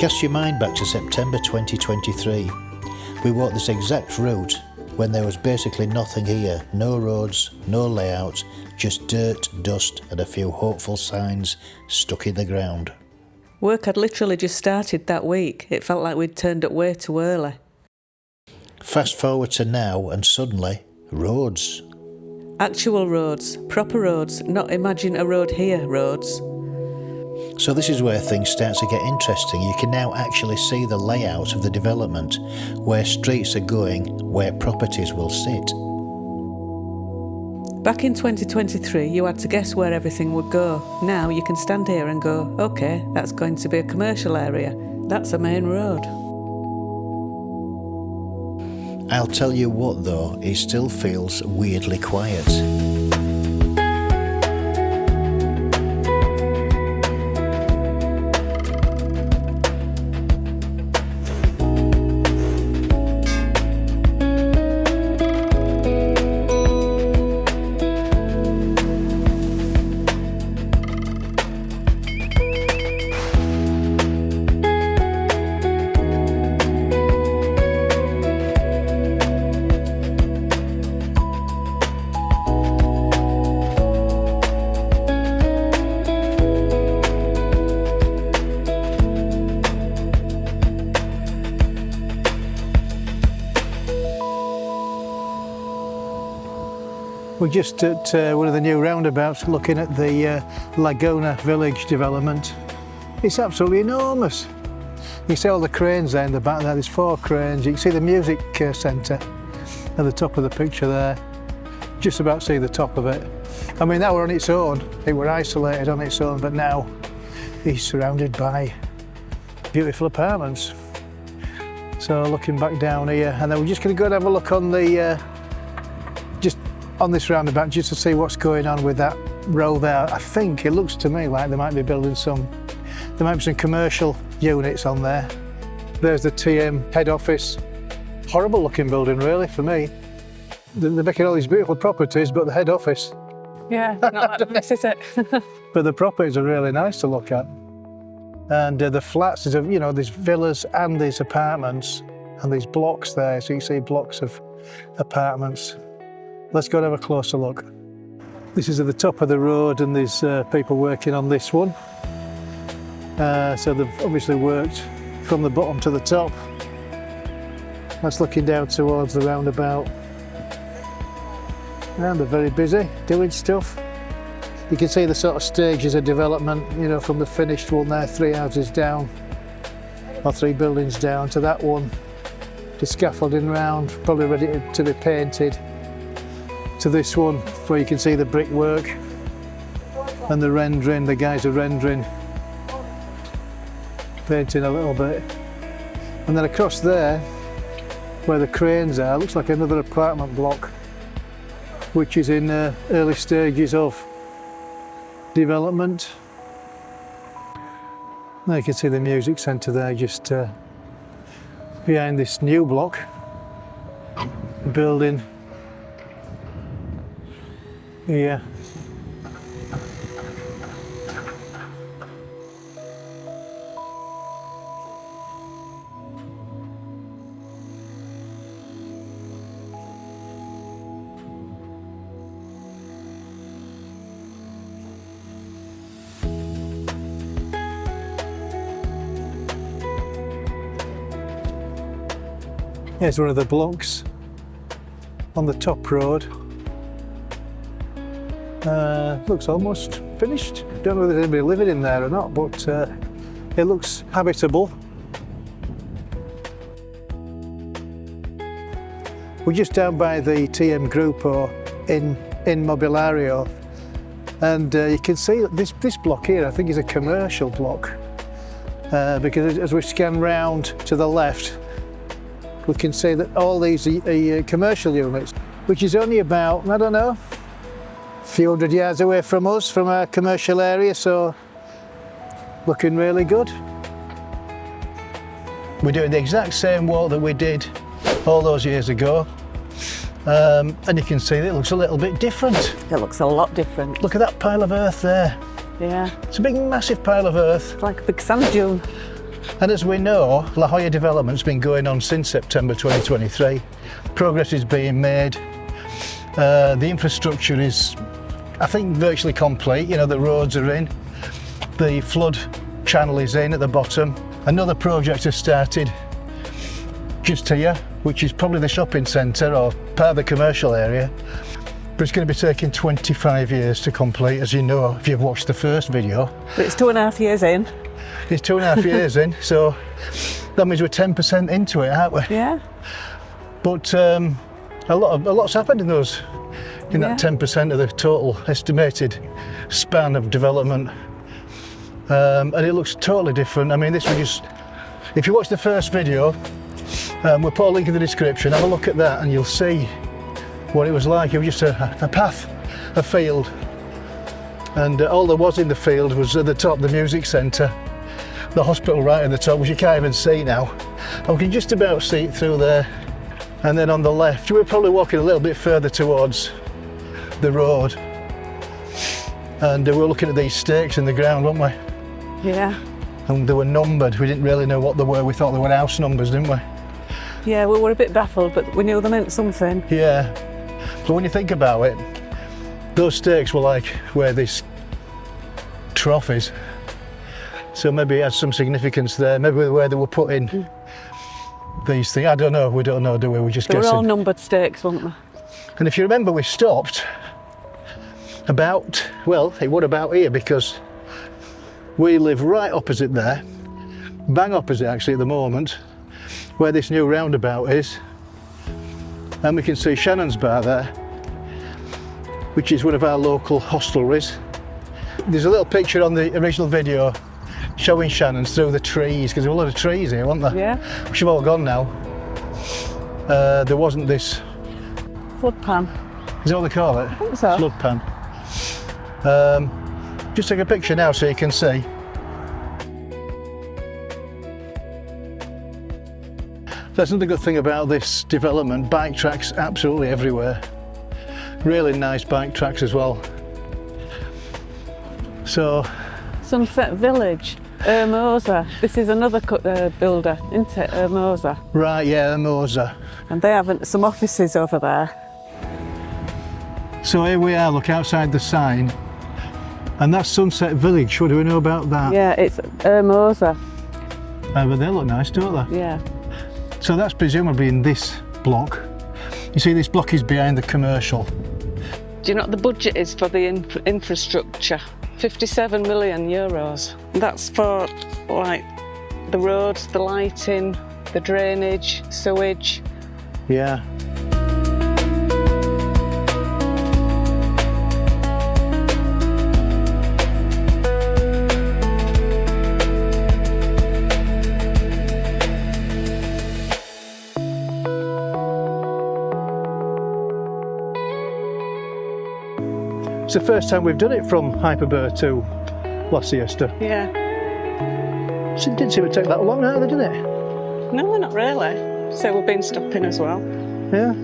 Cast your mind back to September 2023. We walked this exact route when there was basically nothing here. No roads, no layout, just dirt, dust and a few hopeful signs stuck in the ground. Work had literally just started that week. It felt like we'd turned up way too early. Fast forward to now and suddenly, roads. Actual roads, proper roads, not imagine a road here roads. So this is where things start to get interesting. You can now actually see the layout of the development, where streets are going, where properties will sit. Back in 2023, you had to guess where everything would go. Now you can stand here and go, OK, that's going to be a commercial area. That's a main road. I'll tell you what though, it still feels weirdly quiet. We're just at one of the new roundabouts looking at the Laguna Village development. It's absolutely enormous. You see all the cranes there in the back there, there's 4 cranes. You can see the music centre at the top of the picture there. Just about see the top of it. I mean, that were on its own. It were isolated on its own, but now it's surrounded by beautiful apartments. So looking back down here, and then we're just going to go and have a look on the on this roundabout just to see what's going on with that row there. I think it looks to me like they might be building there might be some commercial units on there. There's the TM head office. Horrible looking building really for me. They're making all these beautiful properties, but the head office. Yeah, not that nice, is it? But the properties are really nice to look at. And the flats, there's villas and there's apartments and these blocks there, so you see blocks of apartments. Let's go and have a closer look. This is at the top of the road and there's people working on this one. So they've obviously worked from the bottom to the top. That's looking down towards the roundabout. And they're very busy doing stuff. You can see the sort of stages of development, from the finished one there, 3 houses down, or 3 buildings down, to that one. The scaffolding round, probably ready to be painted. To this one, where you can see the brickwork and the rendering, the guys are rendering, painting a little bit. And then across there, where the cranes are, looks like another apartment block, which is in early stages of development. Now you can see the music centre there, just behind this new block, building. Yeah. Here's one of the blocks on the top road. Looks almost finished. Don't know if there's anybody living in there or not, but it looks habitable. We're just down by the TM Grupo Inmobiliario, and you can see that this block here, I think, is a commercial block, because as we scan round to the left, we can see that all these are commercial units, which is only about, I don't know, few hundred yards away from us, from our commercial area, so looking really good. We're doing the exact same walk that we did all those years ago, and you can see that it looks a little bit different. It looks a lot different. Look at that pile of earth there. Yeah. It's a big massive pile of earth. It's like a big sand dune. And as we know, La Hoya development's been going on since September 2023. Progress is being made. The infrastructure is, I think, virtually complete. You know, the roads are in, the flood channel is in at the bottom. Another project has started just here, which is probably the shopping centre or part of the commercial area. But it's going to be taking 25 years to complete, as you know, if you've watched the first video. But it's 2.5 years in. It's 2.5 years in, so that means we're 10% into it, aren't we? Yeah. But a lot's happened in that 10% of the total estimated span of development, and it looks totally different. I mean, this was just, if you watch the first video, we'll put a link in the description. Have a look at that, and you'll see what it was like. It was just a path, a field, and all there was in the field was at the top the music centre, the hospital right at the top, which you can't even see now. And we can just about see it through there. And then on the left, we're probably walking a little bit further towards the road. And we were looking at these stakes in the ground, weren't we? Yeah. And they were numbered. We didn't really know what they were. We thought they were house numbers, didn't we? Yeah, we were a bit baffled, but we knew they meant something. Yeah. But when you think about it, those stakes were like where this trough is. So maybe it has some significance there. Maybe where they were putting these things. I don't know. We don't know, do we? We're just guessing. They were all numbered stakes, weren't they? And if you remember, we stopped about, well, it was about here, because we live right opposite there, bang opposite actually at the moment, where this new roundabout is. And we can see Shannon's Bar there, which is one of our local hostelries. There's a little picture on the original video showing Shannon's through the trees, because there were a lot of trees here, weren't there? Yeah. Which have all gone now. There wasn't this... Flood pan. Is that what they call it? I think so. Flood pan. Just take a picture now so you can see. That's another good thing about this development. Bike tracks absolutely everywhere. Really nice bike tracks as well. So... Sunset Village, Urmosa. This is another builder, isn't it? Urmosa. Right, yeah, Urmosa. And they have some offices over there. So here we are, look outside the sign. And that's Sunset Village. What do we know about that? Yeah, it's Urmosa. But they look nice, don't they? Yeah. So that's presumably in this block. You see, this block is behind the commercial. Do you know what the budget is for the infrastructure? 57 million euros. That's for like the roads, the lighting, the drainage, sewage. Yeah. It's the first time we've done it from Hiperber to La Siesta. Yeah. So it didn't seem to take that long either, did it? No, not really. So we've been stopping as well. Yeah.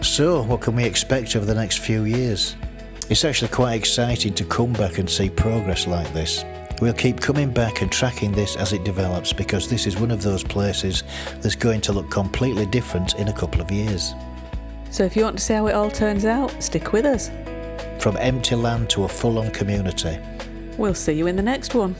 So, what can we expect over the next few years? It's actually quite exciting to come back and see progress like this. We'll keep coming back and tracking this as it develops, because this is one of those places that's going to look completely different in a couple of years. So if you want to see how it all turns out, stick with us. From empty land to a full-on community. We'll see you in the next one.